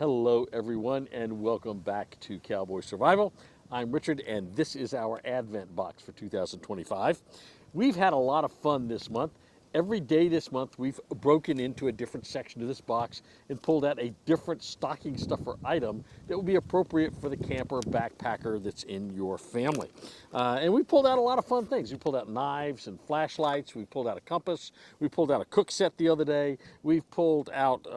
Hello everyone and welcome back to Cowboy Survival. I'm Richard and this is our Advent box for 2025. We've had a lot of fun this month. Every day this month we've broken into a different section of this box and pulled out a different stocking stuffer item that will be appropriate for the camper backpacker that's in your family. And we pulled out a lot of fun things. We pulled out knives and flashlights. We pulled out a compass. We pulled out a cook set the other day. We've pulled out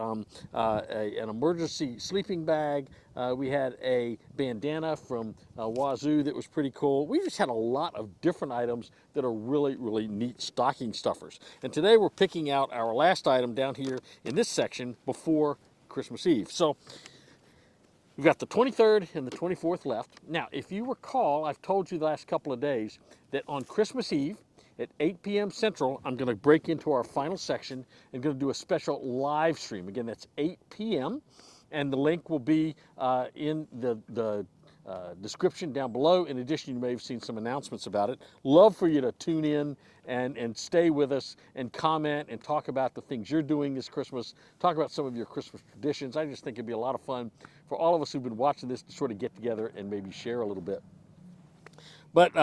an emergency sleeping bag. We had a bandana from Wazoo that was pretty cool. We just had a lot of different items that are really, really neat stocking stuffers. And today we're picking out our last item down here in this section before Christmas Eve. So we've got the 23rd and the 24th left. Now, if you recall, I've told you the last couple of days that on Christmas Eve at 8 p.m. Central, I'm going to break into our final section and going to do a special live stream. Again, that's 8 p.m. and the link will be in the description down below. In addition, you may have seen some announcements about it. Love for you to tune in and stay with us and comment and talk about the things you're doing this Christmas, talk about some of your Christmas traditions. I just think it'd be a lot of fun for all of us who've been watching this to sort of get together and maybe share a little bit. But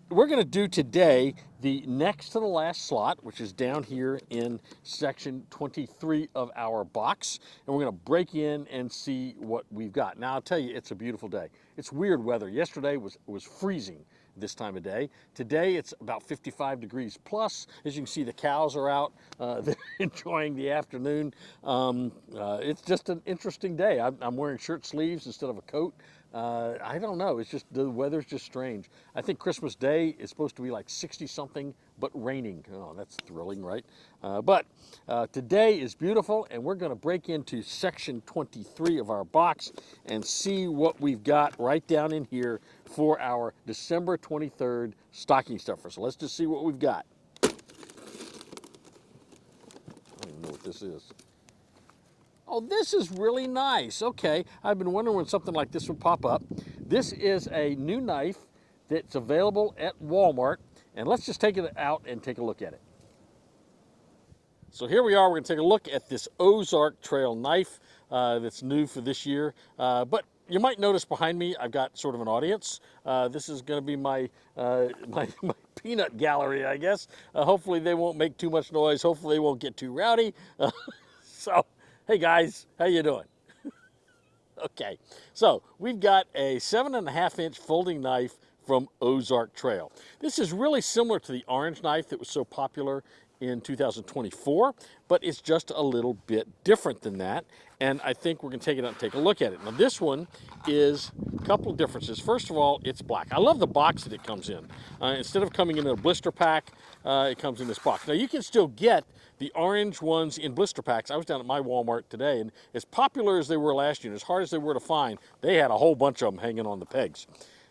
we're going to do today the next to the last slot, which is down here in section 23 of our box. And we're going to break in and see what we've got. Now, I'll tell you, it's a beautiful day. It's weird weather. Yesterday was freezing this time of day. Today, it's about 55 degrees plus. As you can see, the cows are out. They're enjoying the afternoon. It's just an interesting day. I'm wearing shirt sleeves instead of a coat. I don't know. It's just the weather's just strange. I think Christmas Day is supposed to be like 60-something, but raining. Oh, that's thrilling, right? But today is beautiful, and we're going to break into section 23 of our box and see what we've got right down in here for our December 23rd stocking stuffer. So let's just see what we've got. I don't even know what this is. Oh, this is really nice. Okay, I've been wondering when something like this would pop up. This is a new knife that's available at Walmart, and let's just take it out and take a look at it. So here we are. We're going to take a look at this Ozark Trail knife that's new for this year. But you might notice behind me, I've got sort of an audience. This is going to be my peanut gallery, I guess. Hopefully they won't make too much noise. Hopefully they won't get too rowdy. So. Hey guys, how you doing? Okay, so we've got a 7.5-inch folding knife from Ozark Trail. This is really similar to the orange knife that was so popular in 2024, but it's just a little bit different than that. And I think we're going to take it out and take a look at it. Now this one is a couple of differences. First of all, it's black. I love the box that it comes in. Instead of coming in a blister pack, it comes in this box. Now you can still get the orange ones in blister packs. I was down at my Walmart today, and as popular as they were last year, and as hard as they were to find, they had a whole bunch of them hanging on the pegs.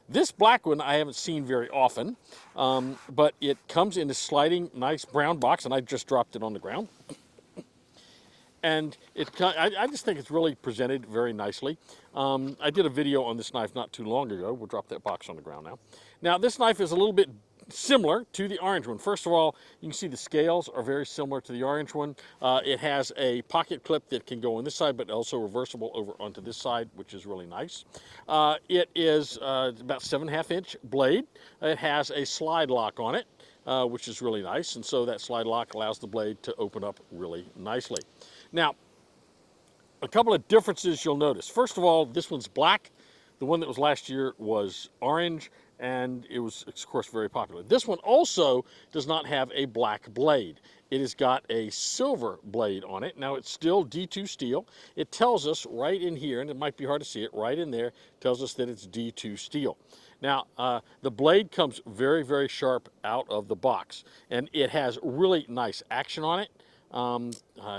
This black one I haven't seen very often, but it comes in this sliding nice brown box, and I just dropped it on the ground. And I just think it's really presented very nicely. I did a video on this knife not too long ago. We'll drop that box on the ground now. Now this knife is a little bit similar to the orange one. First of all, you can see the scales are very similar to the orange one. It has a pocket clip that can go on this side, but also reversible over onto this side, which is really nice. It is about 7.5-inch blade. It has a slide lock on it, which is really nice. And so that slide lock allows the blade to open up really nicely. Now, a couple of differences you'll notice. First of all, this one's black. The one that was last year was orange, and it was, of course, very popular. This one also does not have a black blade. It has got a silver blade on it. Now, it's still D2 steel. It tells us right in here, and it might be hard to see it, right in there, tells us that it's D2 steel. Now, the blade comes very, very sharp out of the box, and it has really nice action on it.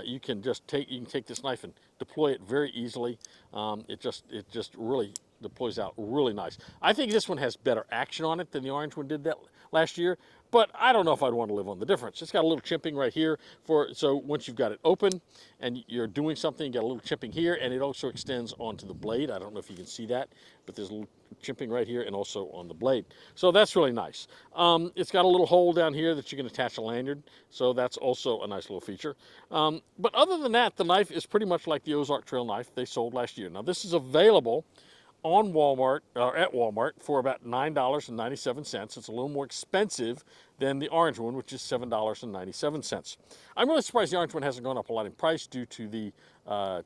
You can take this knife and deploy it very easily. It just really deploys out really nice. I think this one has better action on it than the orange one did that last year, but I don't know if I'd want to live on the difference. It's got a little chimping right here so once you've got it open and you're doing something, you got a little chimping here, and it also extends onto the blade. I don't know if you can see that, but there's a little chimping right here and also on the blade. So that's really nice. It's got a little hole down here that you can attach a lanyard, so that's also a nice little feature. But other than that, the knife is pretty much like the Ozark Trail knife they sold last year. Now this is available on Walmart, or at Walmart, for about $9.97. It's a little more expensive than the orange one, which is $7.97. I'm really surprised the orange one hasn't gone up a lot in price due to the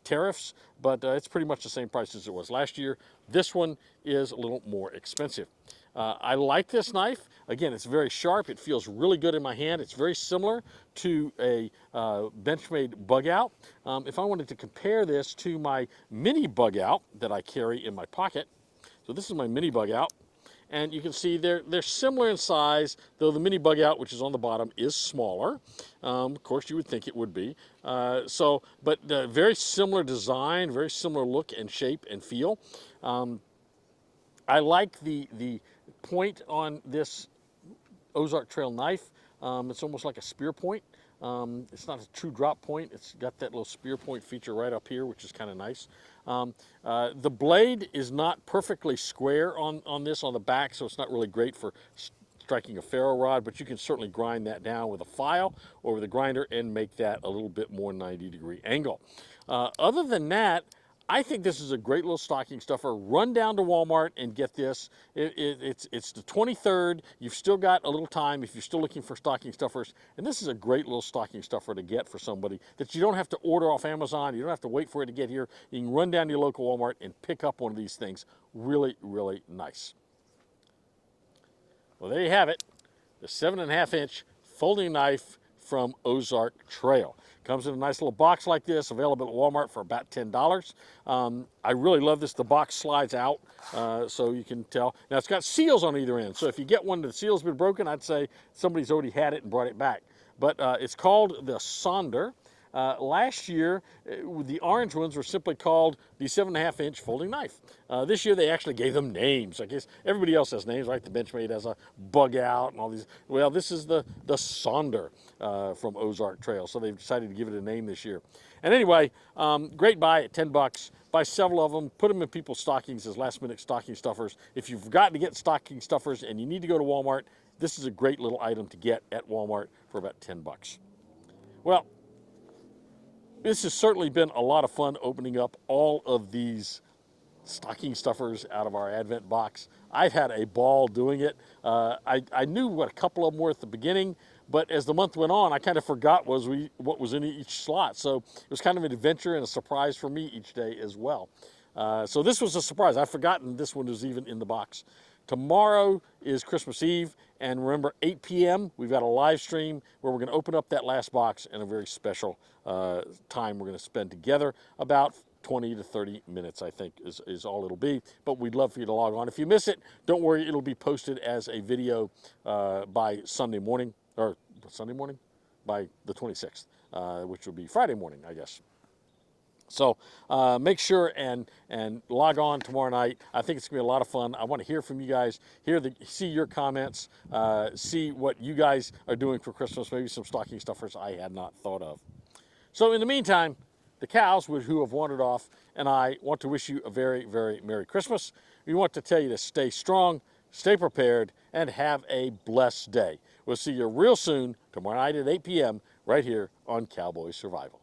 tariffs, but it's pretty much the same price as it was last year. This one is a little more expensive. I like this knife. Again, it's very sharp. It feels really good in my hand. It's very similar to a Benchmade bug out. If I wanted to compare this to my mini bug out that I carry in my pocket, so this is my mini bug out, and you can see they're similar in size, though the mini bug out, which is on the bottom, is smaller. Of course, you would think it would be. But very similar design, very similar look and shape and feel. I like the point on this Ozark Trail knife. It's almost like a spear point. It's not a true drop point. It's got that little spear point feature right up here, which is kind of nice. The blade is not perfectly square on this on the back, so it's not really great for striking a ferro rod, but you can certainly grind that down with a file or with a grinder and make that a little bit more 90-degree angle. Other than that, I think this is a great little stocking stuffer. Run down to Walmart and get this. It's the 23rd. You've still got a little time if you're still looking for stocking stuffers. And this is a great little stocking stuffer to get for somebody that you don't have to order off Amazon. You don't have to wait for it to get here. You can run down to your local Walmart and pick up one of these things. Really, really nice. Well, there you have it. The 7.5-inch folding knife from Ozark Trail. Comes in a nice little box like this, available at Walmart for about $10. I really love this. The box slides out, so you can tell. Now, it's got seals on either end, so if you get one that the seal's been broken, I'd say somebody's already had it and brought it back. But it's called the Sonder. Last year, the orange ones were simply called the 7.5-inch folding knife. This year, they actually gave them names. I guess everybody else has names, right? The Benchmade has a bug out and all these. Well, this is the Sonder from Ozark Trail, so they've decided to give it a name this year. And anyway, great buy at $10. Buy several of them, put them in people's stockings as last-minute stocking stuffers. If you've forgotten to get stocking stuffers and you need to go to Walmart, this is a great little item to get at Walmart for about $10. Well, this has certainly been a lot of fun opening up all of these stocking stuffers out of our Advent box. I've had a ball doing it. I knew what a couple of them were at the beginning, but as the month went on, I kind of forgot what was in each slot. So it was kind of an adventure and a surprise for me each day as well. So this was a surprise. I'd forgotten this one was even in the box. Tomorrow is Christmas Eve, and remember, 8 p.m., we've got a live stream where we're going to open up that last box in a very special time we're going to spend together. About 20 to 30 minutes, I think, is all it'll be. But we'd love for you to log on. If you miss it, don't worry. It'll be posted as a video by Sunday morning, or Sunday morning? By the 26th, which will be Friday morning, I guess. So make sure and log on tomorrow night. I think it's going to be a lot of fun. I want to hear from you guys, see your comments, see what you guys are doing for Christmas, maybe some stocking stuffers I had not thought of. So in the meantime, the cows who have wandered off and I want to wish you a very, very Merry Christmas. We want to tell you to stay strong, stay prepared, and have a blessed day. We'll see you real soon, tomorrow night at 8 p.m. right here on Cowboy Survival.